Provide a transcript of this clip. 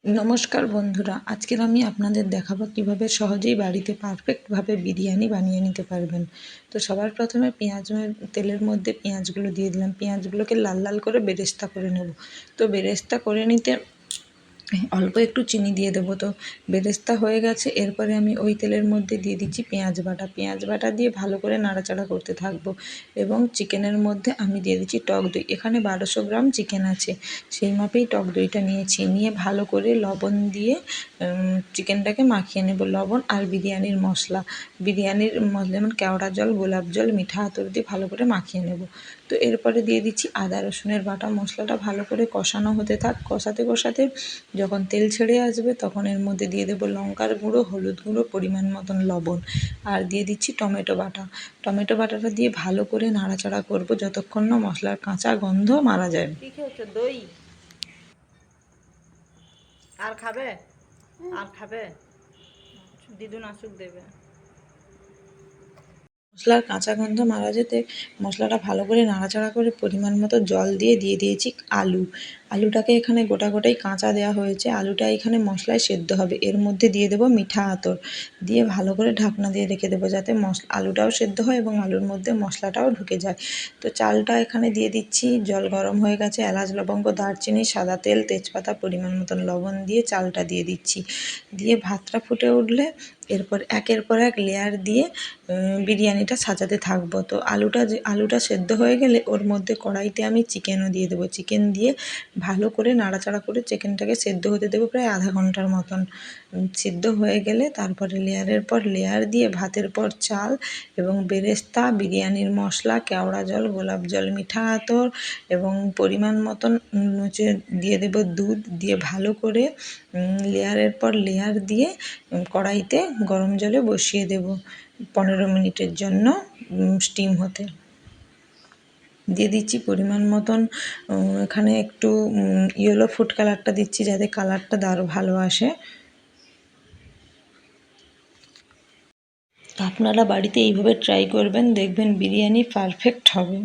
নমস্কার বন্ধুরা, আজকের আমি আপনাদের দেখাবো কিভাবে সহজেই বাড়িতে পারফেক্টভাবে বিরিয়ানি বানিয়ে নিতে পারবেন। তো সবার প্রথমে তেলের মধ্যে পেঁয়াজগুলো দিয়ে দিলাম। পেঁয়াজগুলোকে লাল লাল করে বেরেস্তা করে নেব। তো বেরেস্তা করে নিতে অল্প একটু চিনি দিয়ে দেবো। তো বেরেস্তা হয়ে গেছে, এরপরে আমি ওই তেলের মধ্যে দিয়ে দিচ্ছি পেঁয়াজ বাটা দিয়ে ভালো করে নাড়াচাড়া করতে থাকবো। এবং চিকেনের মধ্যে আমি দিয়ে দিচ্ছি টক দই। এখানে 1200 গ্রাম চিকেন আছে, সেই মাপেই টক দইটা নিয়েছি। নিয়ে ভালো করে লবণ দিয়ে চিকেনটাকে মাখিয়ে নেব। লবণ আর বিরিয়ানির মশলা যেমন কেওড়া জল, গোলাপ জল, মিঠা আতর দিয়ে ভালো করে মাখিয়ে নেব। তো এরপরে দিয়ে দিচ্ছি আদা রসুনের বাটা। মশলাটা ভালো করে কষানো হতে থাক। কষাতে কষাতে যখন তেল ছেড়ে আসবে তখন এর মধ্যে দিয়ে দেবো লঙ্কার গুঁড়ো, হলুদ গুঁড়ো, পরিমাণ মতন লবণ, আর দিয়ে দিচ্ছি টমেটো বাটা। টমেটো বাটাটা দিয়ে ভালো করে নাড়াচাড়া করব যতক্ষণ না মশলার কাঁচা গন্ধ মারা যায়। কি খেয়েছো? দই আর খাবে? আর খাবে? দিদুন আসুক দেবে। মশলার কাঁচা গন্ধ মারা যেতে মশলাটা ভালো করে নাড়াচাড়া করে পরিমাণ মতো জল দিয়ে দিয়েছি আলুটাকে এখানে গোটাই কাঁচা দেওয়া হয়েছে। আলুটা এখানে মশলায় সেদ্ধ হবে। এর মধ্যে দিয়ে দেবো মিঠা আতর, দিয়ে ভালো করে ঢাকনা দিয়ে রেখে দেবো যাতে আলুটাও সেদ্ধ হয় এবং আলুর মধ্যে মশলাটাও ঢুকে যায়। তো চালটা এখানে দিয়ে দিচ্ছি। জল গরম হয়ে গেছে। এলাচ, লবঙ্গ, দারচিনি, সাদা তেল, তেজপাতা, পরিমাণ মতন লবণ দিয়ে চালটা দিয়ে দিচ্ছি। দিয়ে ভাতটা ফুটে উঠলে এরপর একের পর এক লেয়ার দিয়ে বিরিয়ানিটা সাজাতে থাকবো। তো আলুটা সেদ্ধ হয়ে গেলে ওর মধ্যে কড়াইতে আমি চিকেনও দিয়ে দেবো। চিকেন দিয়ে ভালো করে নাড়াচাড়া করে চিকেনটাকে সেদ্ধ হতে দেবো প্রায় আধা ঘন্টার মতন। সিদ্ধ হয়ে গেলে তারপরে লেয়ারের পর লেয়ার দিয়ে ভাতের পর চাল এবং বেরেস্তা, বিরিয়ানির মশলা, কেওড়া জল, গোলাপ জল, মিঠা আতর এবং পরিমাণ মতন হচ্ছে দিয়ে দেবো দুধ, দিয়ে ভালো করে লেয়ারের পর লেয়ার দিয়ে কড়াইতে গরম জলে বসিয়ে দেব 15 মিনিটের জন্য স্টিম হতে। দিয়ে দিচ্ছি পরিমাণ মতন এখানে একটু ইয়েলো ফুড কালারটা দিচ্ছি যাতে কালারটা দারুণ ভালো আসে। আপনারা বাড়িতে এইভাবে ট্রাই করবেন, দেখবেন বিরিয়ানি পারফেক্ট হবে।